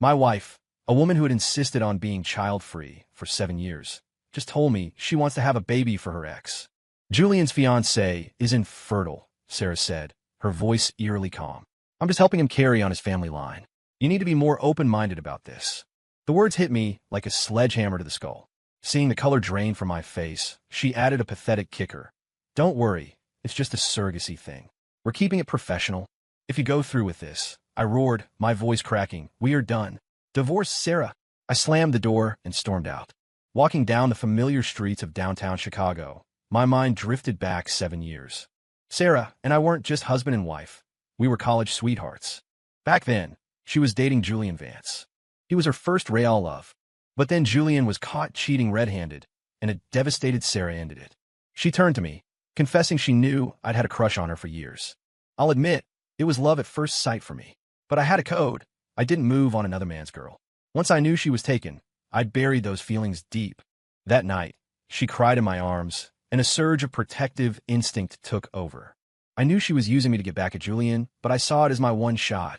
My wife, a woman who had insisted on being child-free for 7 years, just told me she wants to have a baby for her ex. Julian's fiancé is infertile, Sarah said, her voice eerily calm. I'm just helping him carry on his family line. You need to be more open-minded about this. The words hit me like a sledgehammer to the skull. Seeing the color drain from my face, she added a pathetic kicker. Don't worry, it's just a surrogacy thing. We're keeping it professional. If you go through with this, I roared, my voice cracking, we are done. Divorce Sarah. I slammed the door and stormed out. Walking down the familiar streets of downtown Chicago, my mind drifted back 7 years. Sarah and I weren't just husband and wife. We were college sweethearts. Back then, she was dating Julian Vance. He was her first real love. But then Julian was caught cheating red-handed, and a devastated Sarah ended it. She turned to me, confessing she knew I'd had a crush on her for years. I'll admit, it was love at first sight for me. But I had a code. I didn't move on another man's girl. Once I knew she was taken, I buried those feelings deep. That night, she cried in my arms, and a surge of protective instinct took over. I knew she was using me to get back at Julian, but I saw it as my one shot.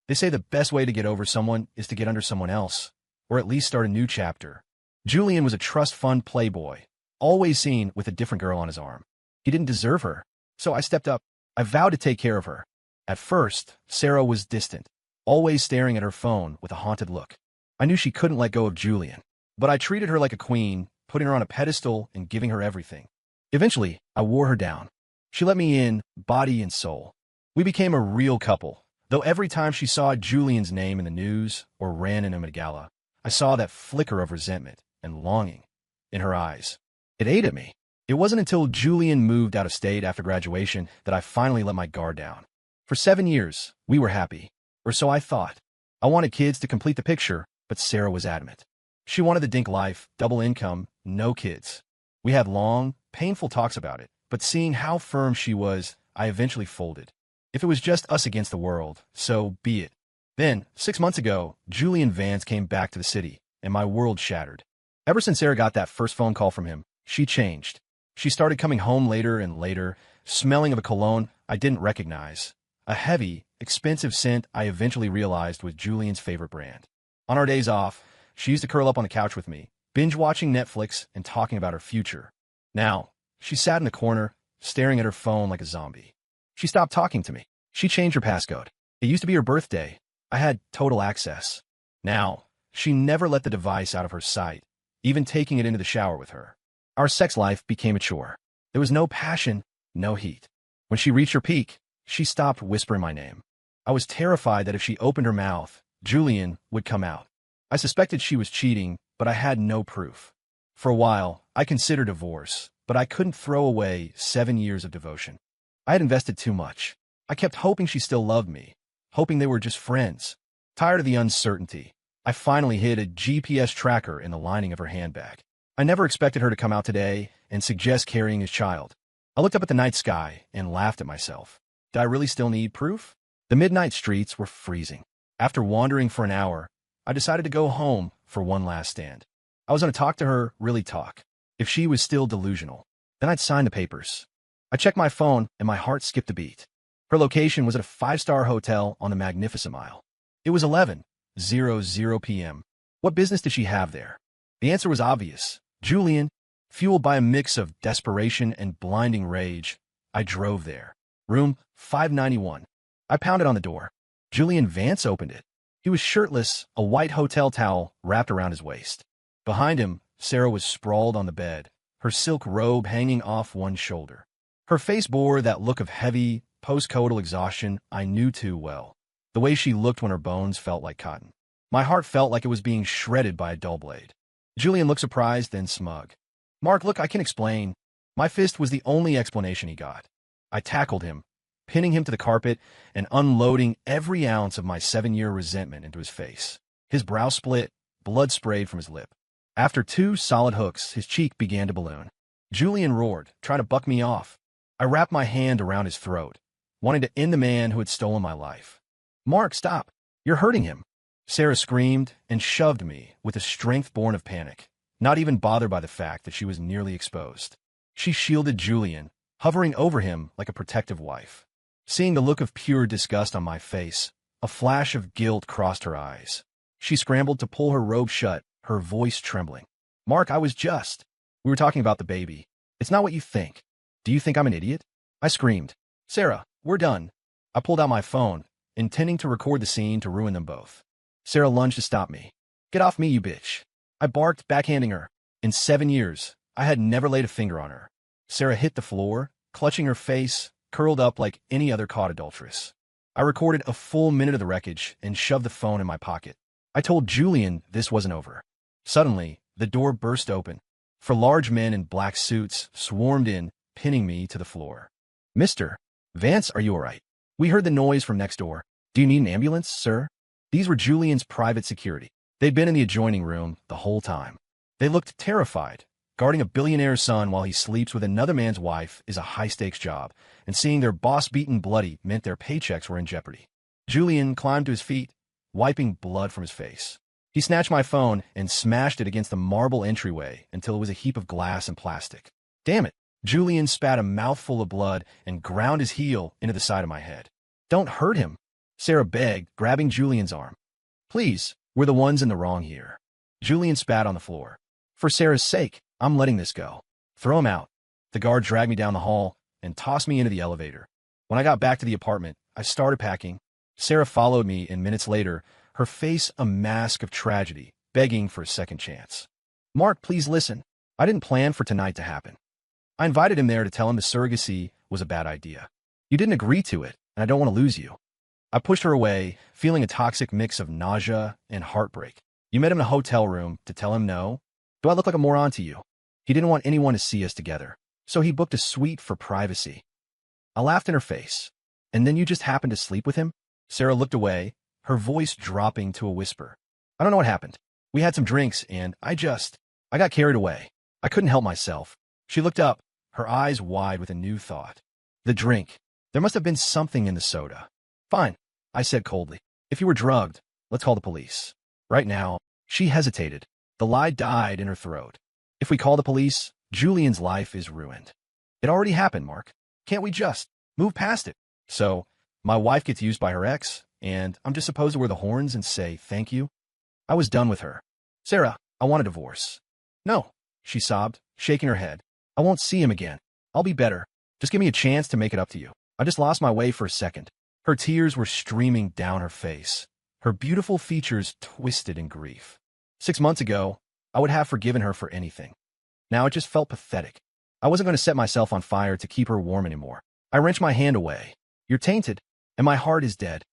They say the best way to get over someone is to get under someone else, or at least start a new chapter. Julian was a trust fund playboy, always seen with a different girl on his arm. He didn't deserve her, so I stepped up. I vowed to take care of her. At first, Sarah was distant, always staring at her phone with a haunted look. I knew she couldn't let go of Julian, but I treated her like a queen, putting her on a pedestal and giving her everything. Eventually, I wore her down. She let me in, body and soul. We became a real couple, though every time she saw Julian's name in the news or ran into him at a gala, I saw that flicker of resentment and longing in her eyes. It ate at me. It wasn't until Julian moved out of state after graduation that I finally let my guard down. For 7 years, we were happy, or so I thought. I wanted kids to complete the picture, but Sarah was adamant. She wanted the dink life, double income, no kids. We had long, painful talks about it, but seeing how firm she was, I eventually folded. If it was just us against the world, so be it. Then, 6 months ago, Julian Vance came back to the city, and my world shattered. Ever since Sarah got that first phone call from him, she changed. She started coming home later and later, smelling of a cologne I didn't recognize. A heavy, expensive scent I eventually realized was Julian's favorite brand. On our days off, she used to curl up on the couch with me, binge-watching Netflix and talking about her future. Now, she sat in the corner, staring at her phone like a zombie. She stopped talking to me. She changed her passcode. It used to be her birthday. I had total access. Now, she never let the device out of her sight, even taking it into the shower with her. Our sex life became a chore. There was no passion, no heat. When she reached her peak, she stopped whispering my name. I was terrified that if she opened her mouth, Julian would come out. I suspected she was cheating, but I had no proof. For a while, I considered divorce, but I couldn't throw away 7 years of devotion. I had invested too much. I kept hoping she still loved me, hoping they were just friends. Tired of the uncertainty, I finally hid a GPS tracker in the lining of her handbag. I never expected her to come out today and suggest carrying his child. I looked up at the night sky and laughed at myself. Did I really still need proof? The midnight streets were freezing. After wandering for an hour, I decided to go home for one last stand. I was going to talk to her, really talk. If she was still delusional, then I'd sign the papers. I checked my phone and my heart skipped a beat. Her location was at a 5-star hotel on the Magnificent Mile. It was 11:00 p.m. What business did she have there? The answer was obvious. Julian. Fueled by a mix of desperation and blinding rage, I drove there. Room 591. I pounded on the door. Julian Vance opened it. He was shirtless, a white hotel towel wrapped around his waist. Behind him, Sarah was sprawled on the bed, her silk robe hanging off one shoulder. Her face bore that look of heavy, post-coital exhaustion I knew too well, the way she looked when her bones felt like cotton. My heart felt like it was being shredded by a dull blade. Julian looked surprised, then smug. "Mark, look, I can explain." My fist was the only explanation he got. I tackled him, pinning him to the carpet and unloading every ounce of my 7-year resentment into his face. His brow split, blood sprayed from his lip. After 2 solid hooks, his cheek began to balloon. Julian roared, trying to buck me off. I wrapped my hand around his throat, wanting to end the man who had stolen my life. "Mark, stop. You're hurting him." Sarah screamed and shoved me with a strength born of panic, not even bothered by the fact that she was nearly exposed. She shielded Julian, hovering over him like a protective wife. Seeing the look of pure disgust on my face, a flash of guilt crossed her eyes. She scrambled to pull her robe shut, her voice trembling. Mark, we were talking about the baby. It's not what you think. Do you think I'm an idiot? I screamed. Sarah, we're done. I pulled out my phone, intending to record the scene to ruin them both. Sarah lunged to stop me. Get off me, you bitch. I barked, backhanding her. In 7 years, I had never laid a finger on her. Sarah hit the floor, clutching her face, curled up like any other caught adulteress. I recorded a full minute of the wreckage and shoved the phone in my pocket. I told Julian this wasn't over. Suddenly, the door burst open. 4 large men in black suits swarmed in, pinning me to the floor. Mr. Vance, are you all right? We heard the noise from next door. Do you need an ambulance, sir? These were Julian's private security. They'd been in the adjoining room the whole time. They looked terrified. Guarding a billionaire's son while he sleeps with another man's wife is a high-stakes job, and seeing their boss beaten bloody meant their paychecks were in jeopardy. Julian climbed to his feet, wiping blood from his face. He snatched my phone and smashed it against the marble entryway until it was a heap of glass and plastic. Damn it! Julian spat a mouthful of blood and ground his heel into the side of my head. Don't hurt him, Sarah begged, grabbing Julian's arm. Please, we're the ones in the wrong here. Julian spat on the floor. For Sarah's sake, I'm letting this go. Throw him out. The guard dragged me down the hall and tossed me into the elevator. When I got back to the apartment, I started packing. Sarah followed me, and minutes later, her face a mask of tragedy, begging for a second chance. Mark, please listen. I didn't plan for tonight to happen. I invited him there to tell him the surrogacy was a bad idea. You didn't agree to it, and I don't want to lose you. I pushed her away, feeling a toxic mix of nausea and heartbreak. You met him in a hotel room to tell him no? Do I look like a moron to you? He didn't want anyone to see us together, so he booked a suite for privacy. I laughed in her face. And then you just happened to sleep with him? Sarah looked away, her voice dropping to a whisper. I don't know what happened. We had some drinks, and I got carried away. I couldn't help myself. She looked up, her eyes wide with a new thought. The drink. There must have been something in the soda. Fine, I said coldly. If you were drugged, let's call the police. Right now, she hesitated. The lie died in her throat. If we call the police, Julian's life is ruined. It already happened, Mark. Can't we just move past it? So, my wife gets used by her ex, and I'm just supposed to wear the horns and say thank you? I was done with her. Sarah, I want a divorce. No, she sobbed, shaking her head. I won't see him again. I'll be better. Just give me a chance to make it up to you. I just lost my way for a second. Her tears were streaming down her face, her beautiful features twisted in grief. 6 months ago, I would have forgiven her for anything. Now it just felt pathetic. I wasn't going to set myself on fire to keep her warm anymore. I wrenched my hand away. You're tainted, and my heart is dead.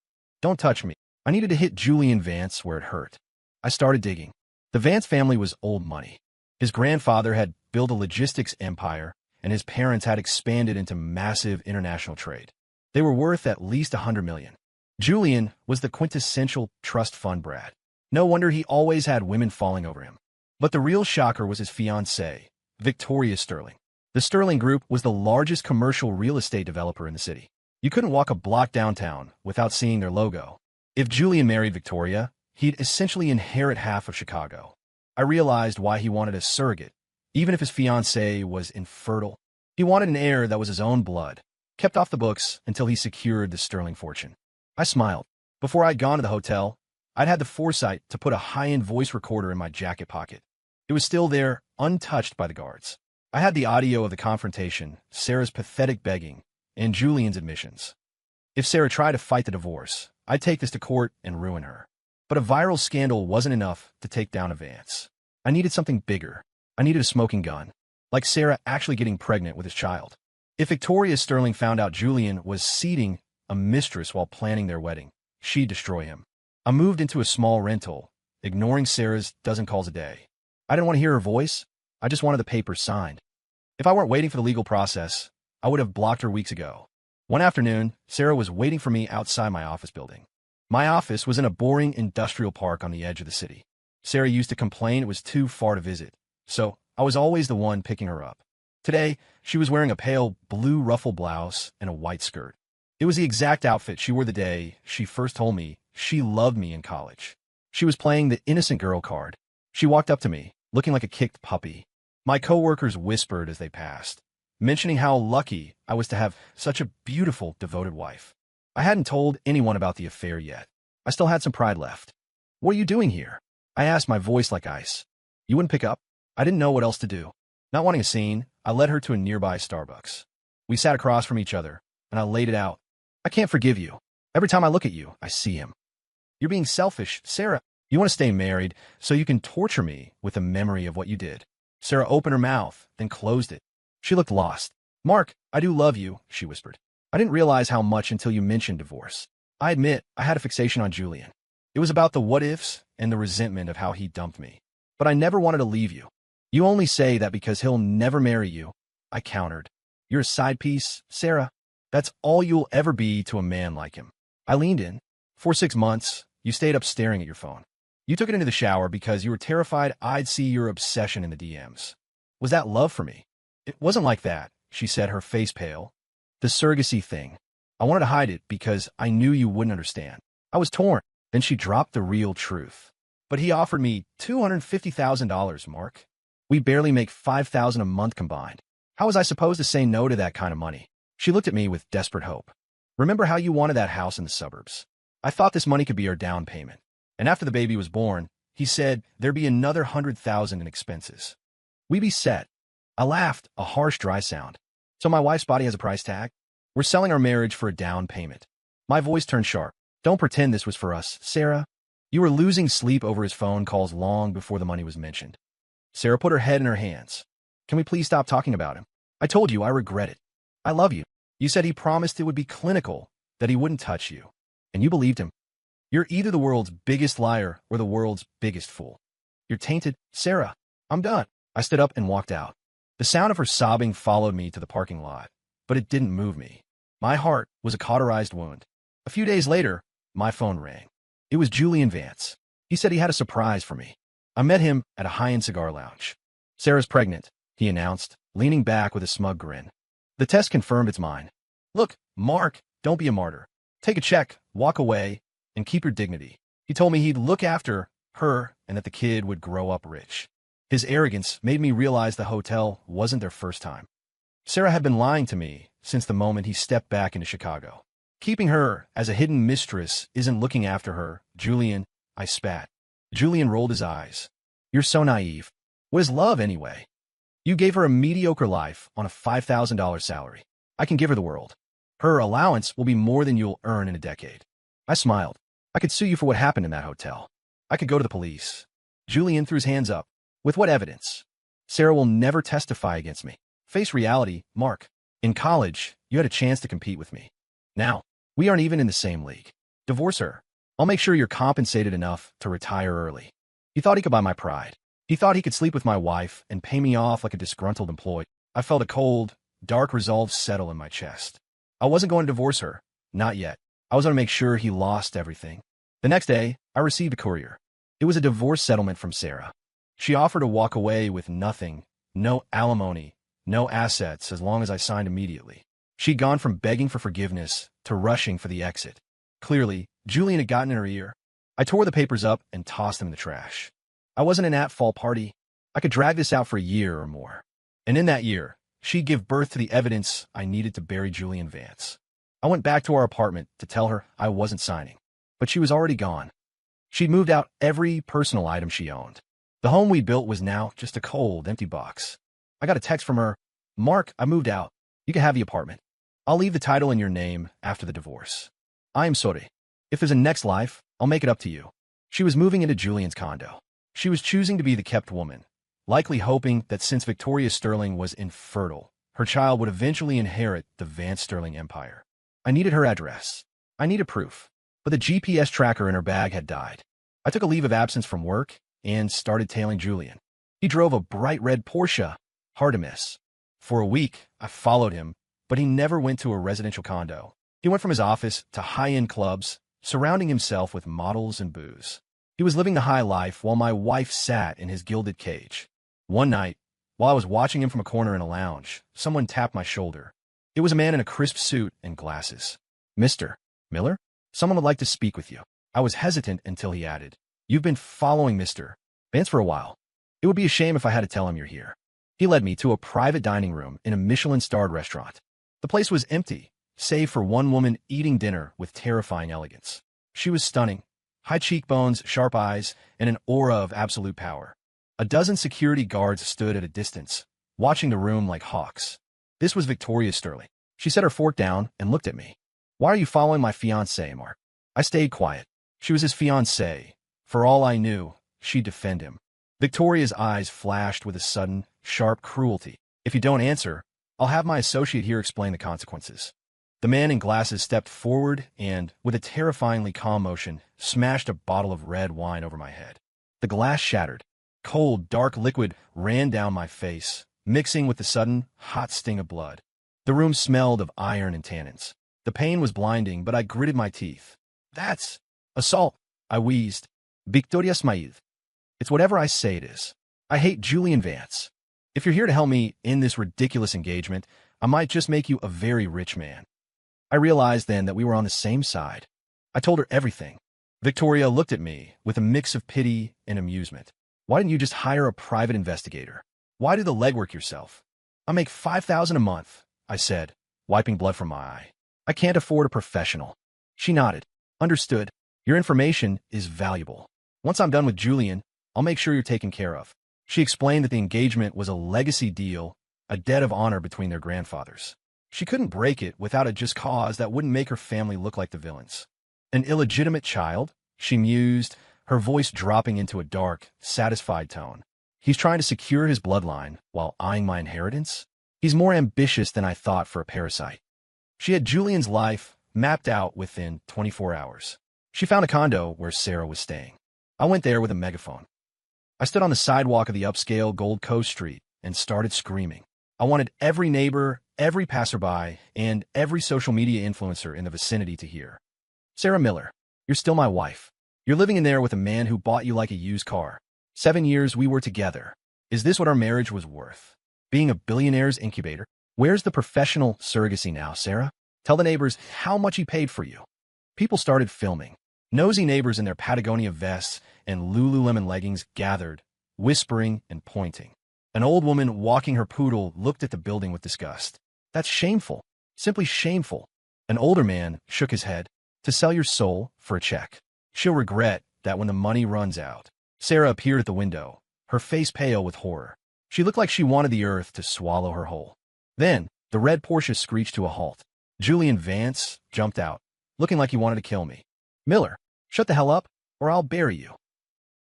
Don't touch me. I needed to hit Julian Vance where it hurt. I started digging. The Vance family was old money. His grandfather had built a logistics empire, and his parents had expanded into massive international trade. They were worth at least $100 million. Julian was the quintessential trust fund brat. No wonder he always had women falling over him. But the real shocker was his fiancée, Victoria Sterling. The Sterling Group was the largest commercial real estate developer in the city. You couldn't walk a block downtown without seeing their logo. If Julian married Victoria, he'd essentially inherit half of Chicago. I realized why he wanted a surrogate, even if his fiancée was infertile. He wanted an heir that was his own blood, kept off the books until he secured the Sterling fortune. I smiled. Before I'd gone to the hotel, I'd had the foresight to put a high-end voice recorder in my jacket pocket. It was still there, untouched by the guards. I had the audio of the confrontation, Sarah's pathetic begging, and Julian's admissions. If Sarah tried to fight the divorce, I'd take this to court and ruin her. But a viral scandal wasn't enough to take down a Vance. I needed something bigger. I needed a smoking gun, like Sarah actually getting pregnant with his child. If Victoria Sterling found out Julian was seating a mistress while planning their wedding, she'd destroy him. I moved into a small rental, ignoring Sarah's dozen calls a day. I didn't want to hear her voice. I just wanted the papers signed. If I weren't waiting for the legal process, I would have blocked her weeks ago. One afternoon, Sarah was waiting for me outside my office building. My office was in a boring industrial park on the edge of the city. Sarah used to complain it was too far to visit, so I was always the one picking her up. Today, she was wearing a pale blue ruffle blouse and a white skirt. It was the exact outfit she wore the day she first told me she loved me in college. She was playing the innocent girl card. She walked up to me, looking like a kicked puppy. My coworkers whispered as they passed, mentioning how lucky I was to have such a beautiful, devoted wife. I hadn't told anyone about the affair yet. I still had some pride left. What are you doing here? I asked, my voice like ice. You wouldn't pick up? I didn't know what else to do. Not wanting a scene, I led her to a nearby Starbucks. We sat across from each other, and I laid it out. I can't forgive you. Every time I look at you, I see him. You're being selfish, Sarah. You want to stay married so you can torture me with the memory of what you did. Sarah opened her mouth, then closed it. She looked lost. Mark, I do love you, she whispered. I didn't realize how much until you mentioned divorce. I admit, I had a fixation on Julian. It was about the what-ifs and the resentment of how he dumped me. But I never wanted to leave you. You only say that because he'll never marry you. I countered. You're a side piece, Sarah. That's all you'll ever be to a man like him. I leaned in. For 6 months, you stayed up staring at your phone. You took it into the shower because you were terrified I'd see your obsession in the DMs. Was that love for me? It wasn't like that, she said, her face pale. The surrogacy thing. I wanted to hide it because I knew you wouldn't understand. I was torn. Then she dropped the real truth. But he offered me $250,000, Mark. We barely make $5,000 a month combined. How was I supposed to say no to that kind of money? She looked at me with desperate hope. Remember how you wanted that house in the suburbs? I thought this money could be our down payment. And after the baby was born, he said there'd be another $100,000 in expenses. We'd be set. I laughed, a harsh, dry sound. So my wife's body has a price tag? We're selling our marriage for a down payment. My voice turned sharp. Don't pretend this was for us, Sarah. You were losing sleep over his phone calls long before the money was mentioned. Sarah put her head in her hands. Can we please stop talking about him? I told you I regret it. I love you. You said he promised it would be clinical, that he wouldn't touch you. And you believed him. You're either the world's biggest liar or the world's biggest fool. You're tainted, Sarah. I'm done. I stood up and walked out. The sound of her sobbing followed me to the parking lot, but it didn't move me. My heart was a cauterized wound. A few days later, my phone rang. It was Julian Vance. He said he had a surprise for me. I met him at a high-end cigar lounge. Sarah's pregnant, he announced, leaning back with a smug grin. The test confirmed it's mine. Look, Mark, don't be a martyr. Take a check, walk away, and keep your dignity. He told me he'd look after her and that the kid would grow up rich. His arrogance made me realize the hotel wasn't their first time. Sarah had been lying to me since the moment he stepped back into Chicago. Keeping her as a hidden mistress isn't looking after her, Julian, I spat. Julian rolled his eyes. You're so naive. What is love, anyway? You gave her a mediocre life on a $5,000 salary. I can give her the world. Her allowance will be more than you'll earn in a decade. I smiled. I could sue you for what happened in that hotel. I could go to the police. Julian threw his hands up. With what evidence? Sarah will never testify against me. Face reality, Mark. In college, you had a chance to compete with me. Now, we aren't even in the same league. Divorce her. I'll make sure you're compensated enough to retire early. He thought he could buy my pride. He thought he could sleep with my wife and pay me off like a disgruntled employee. I felt a cold, dark resolve settle in my chest. I wasn't going to divorce her. Not yet. I was going to make sure he lost everything. The next day, I received a courier. It was a divorce settlement from Sarah. She offered to walk away with nothing, no alimony, no assets, as long as I signed immediately. She'd gone from begging for forgiveness to rushing for the exit. Clearly, Julian had gotten in her ear. I tore the papers up and tossed them in the trash. I wasn't an at-fault party. I could drag this out for a year or more. And in that year, she'd give birth to the evidence I needed to bury Julian Vance. I went back to our apartment to tell her I wasn't signing. But she was already gone. She'd moved out every personal item she owned. The home we built was now just a cold, empty box. I got a text from her. Mark, I moved out. You can have the apartment. I'll leave the title in your name after the divorce. I am sorry. If there's a next life, I'll make it up to you. She was moving into Julian's condo. She was choosing to be the kept woman, likely hoping that since Victoria Sterling was infertile, her child would eventually inherit the Vance Sterling empire. I needed her address. I needed proof. But the GPS tracker in her bag had died. I took a leave of absence from work and started tailing Julian. He drove a bright red Porsche, hard to miss. For a week, I followed him, but he never went to a residential condo. He went from his office to high-end clubs, surrounding himself with models and booze. He was living the high life while my wife sat in his gilded cage. One night, while I was watching him from a corner in a lounge, someone tapped my shoulder. It was a man in a crisp suit and glasses. Mr. Miller? Someone would like to speak with you. I was hesitant until he added, You've been following Mr. Vance for a while. It would be a shame if I had to tell him you're here. He led me to a private dining room in a Michelin-starred restaurant. The place was empty, save for one woman eating dinner with terrifying elegance. She was stunning, High cheekbones, sharp eyes, and an aura of absolute power. A dozen security guards stood at a distance, watching the room like hawks. This was Victoria Sterling. She set her fork down and looked at me. "Why are you following my fiancé, Mark?" I stayed quiet. She was his fiancée. For all I knew, she'd defend him. Victoria's eyes flashed with a sudden, sharp cruelty. "If you don't answer, I'll have my associate here explain the consequences." The man in glasses stepped forward and, with a terrifyingly calm motion, smashed a bottle of red wine over my head. The glass shattered. Cold, dark liquid ran down my face, mixing with the sudden, hot sting of blood. The room smelled of iron and tannins. The pain was blinding, but I gritted my teeth. "That's assault," I wheezed. "Victoria Smaid. It's whatever I say it is. I hate Julian Vance. If you're here to help me in this ridiculous engagement, I might just make you a very rich man." I realized then that we were on the same side. I told her everything. Victoria looked at me with a mix of pity and amusement. "Why didn't you just hire a private investigator? Why do the legwork yourself?" "I make $5,000 a month," I said, wiping blood from my eye. "I can't afford a professional." She nodded. "Understood. Your information is valuable. Once I'm done with Julian, I'll make sure you're taken care of." She explained that the engagement was a legacy deal, a debt of honor between their grandfathers. She couldn't break it without a just cause that wouldn't make her family look like the villains. "An illegitimate child?" she mused, her voice dropping into a dark, satisfied tone. "He's trying to secure his bloodline while eyeing my inheritance? He's more ambitious than I thought for a parasite." She had Julian's life mapped out within 24 hours. She found a condo where Sarah was staying. I went there with a megaphone. I stood on the sidewalk of the upscale Gold Coast Street and started screaming. I wanted every neighbor, every passerby, and every social media influencer in the vicinity to hear. "Sarah Miller, you're still my wife. You're living in there with a man who bought you like a used car. 7 years we were together. Is this what our marriage was worth? Being a billionaire's incubator? Where's the professional surrogacy now, Sarah? Tell the neighbors how much he paid for you." People started filming. Nosy neighbors in their Patagonia vests and Lululemon leggings gathered, whispering and pointing. An old woman walking her poodle looked at the building with disgust. "That's shameful. Simply shameful." An older man shook his head. "To sell your soul for a check. She'll regret that when the money runs out." Sarah appeared at the window, her face pale with horror. She looked like she wanted the earth to swallow her whole. Then, the red Porsche screeched to a halt. Julian Vance jumped out, looking like he wanted to kill me. "Miller, shut the hell up, or I'll bury you."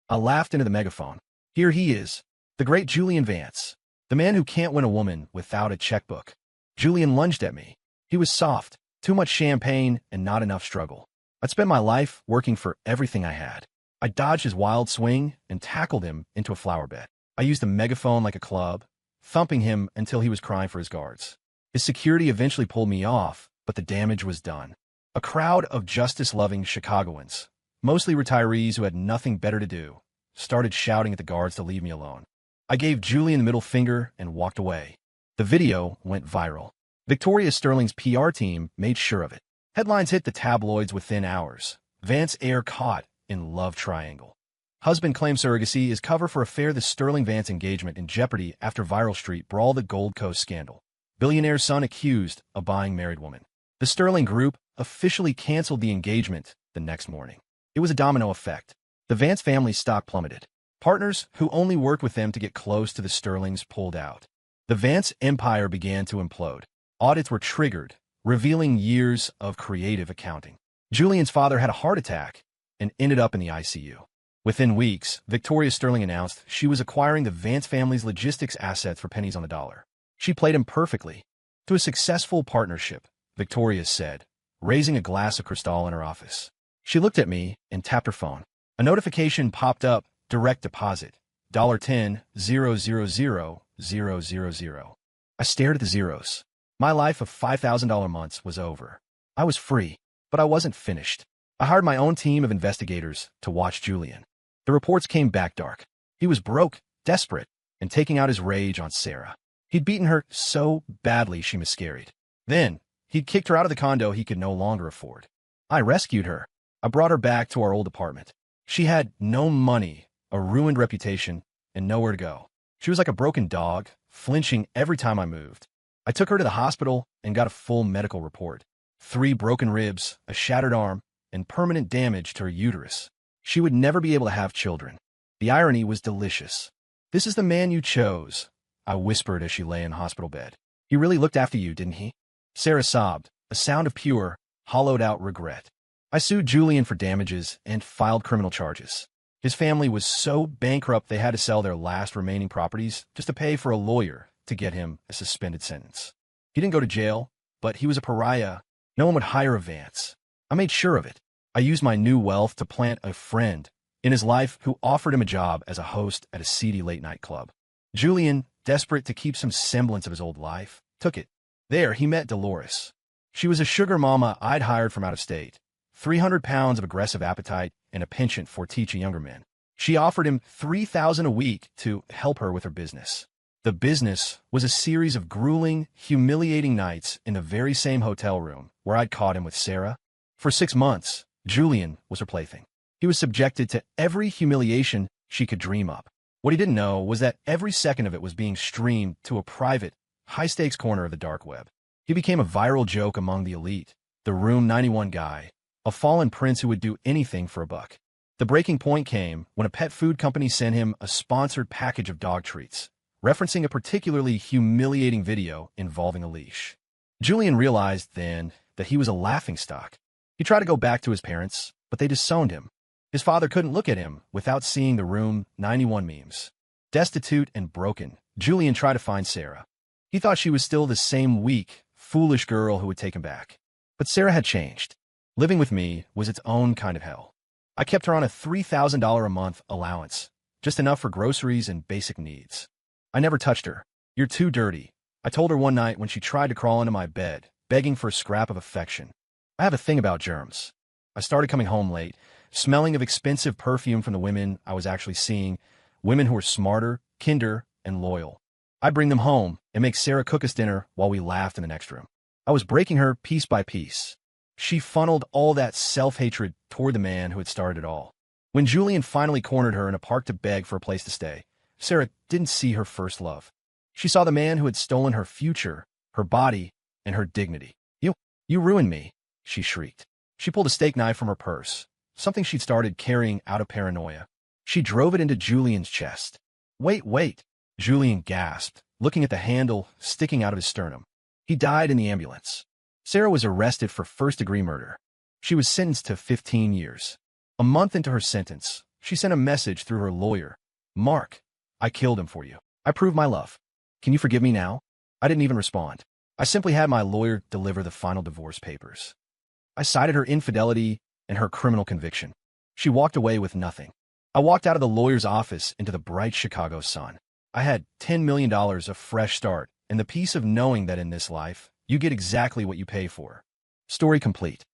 I laughed into the megaphone. "Here he is, the great Julian Vance, the man who can't win a woman without a checkbook." Julian lunged at me. He was soft, too much champagne and not enough struggle. I'd spent my life working for everything I had. I dodged his wild swing and tackled him into a flower bed. I used the megaphone like a club, thumping him until he was crying for his guards. His security eventually pulled me off, but the damage was done. A crowd of justice-loving Chicagoans, mostly retirees who had nothing better to do, started shouting at the guards to leave me alone. I gave Julian the middle finger and walked away. The video went viral. Victoria Sterling's PR team made sure of it. Headlines hit the tabloids within hours. Vance heir caught in love triangle. Husband claims surrogacy is cover for affair. The Sterling-Vance engagement in jeopardy after viral street brawl. The Gold Coast scandal. Billionaire son accused of buying married woman. The Sterling Group officially canceled the engagement the next morning. It was a domino effect. The Vance family's stock plummeted. Partners who only worked with them to get close to the Sterlings pulled out. The Vance empire began to implode. Audits were triggered, revealing years of creative accounting. Julian's father had a heart attack and ended up in the ICU. Within weeks, Victoria Sterling announced she was acquiring the Vance family's logistics assets for pennies on the dollar. She played him perfectly. "To a successful partnership," Victoria said, raising a glass of Cristal in her office. She looked at me and tapped her phone. A notification popped up, direct deposit, $10, 000,000. I stared at the zeros. My life of $5,000 months was over. I was free, but I wasn't finished. I hired my own team of investigators to watch Julian. The reports came back dark. He was broke, desperate, and taking out his rage on Sarah. He'd beaten her so badly she miscarried. Then, he'd kicked her out of the condo he could no longer afford. I rescued her. I brought her back to our old apartment. She had no money, a ruined reputation, and nowhere to go. She was like a broken dog, flinching every time I moved. I took her to the hospital and got a full medical report. 3 broken ribs, a shattered arm, and permanent damage to her uterus. She would never be able to have children. The irony was delicious. "This is the man you chose," I whispered as she lay in hospital bed. "He really looked after you, didn't he?" Sarah sobbed, a sound of pure, hollowed-out regret. "I sued Julian for damages and filed criminal charges. His family was so bankrupt they had to sell their last remaining properties just to pay for a lawyer to get him a suspended sentence. He didn't go to jail, but he was a pariah. No one would hire a Vance. I made sure of it. I used my new wealth to plant a friend in his life who offered him a job as a host at a seedy late-night club. Julian, desperate to keep some semblance of his old life, took it. There, he met Dolores. She was a sugar mama I'd hired from out of state. 300 pounds of aggressive appetite and a penchant for teaching younger men. She offered him $3,000 a week to help her with her business. The business was a series of grueling, humiliating nights in the very same hotel room where I'd caught him with Sarah. For 6 months, Julian was her plaything. He was subjected to every humiliation she could dream up. What he didn't know was that every second of it was being streamed to a private, high-stakes corner of the dark web. He became a viral joke among the elite, the Room 91 guy, a fallen prince who would do anything for a buck. The breaking point came when a pet food company sent him a sponsored package of dog treats, referencing a particularly humiliating video involving a leash. Julian realized then that he was a laughingstock. He tried to go back to his parents, but they disowned him. His father couldn't look at him without seeing the Room 91 memes. Destitute and broken, Julian tried to find Sarah. He thought she was still the same weak, foolish girl who would take him back. But Sarah had changed. Living with me was its own kind of hell. I kept her on a $3,000 a month allowance, just enough for groceries and basic needs. I never touched her. "You're too dirty," I told her one night when she tried to crawl into my bed, begging for a scrap of affection. I have a thing about germs. I started coming home late, smelling of expensive perfume from the women I was actually seeing, women who were smarter, kinder, and loyal. I'd bring them home and make Sarah cook us dinner while we laughed in the next room. I was breaking her piece by piece. She funneled all that self-hatred toward the man who had started it all. When Julian finally cornered her in a park to beg for a place to stay, Sarah didn't see her first love. She saw the man who had stolen her future, her body, and her dignity. You ruined me," she shrieked. She pulled a steak knife from her purse, something she'd started carrying out of paranoia. She drove it into Julian's chest. Wait, Julian gasped, looking at the handle sticking out of his sternum. He died in the ambulance. Sarah was arrested for first-degree murder. She was sentenced to 15 years. A month into her sentence, she sent a message through her lawyer. "Mark, I killed him for you. I proved my love. Can you forgive me now?" I didn't even respond. I simply had my lawyer deliver the final divorce papers. I cited her infidelity and her criminal conviction. She walked away with nothing. I walked out of the lawyer's office into the bright Chicago sun. I had $10 million of fresh start and the peace of knowing that in this life, you get exactly what you pay for. Story complete.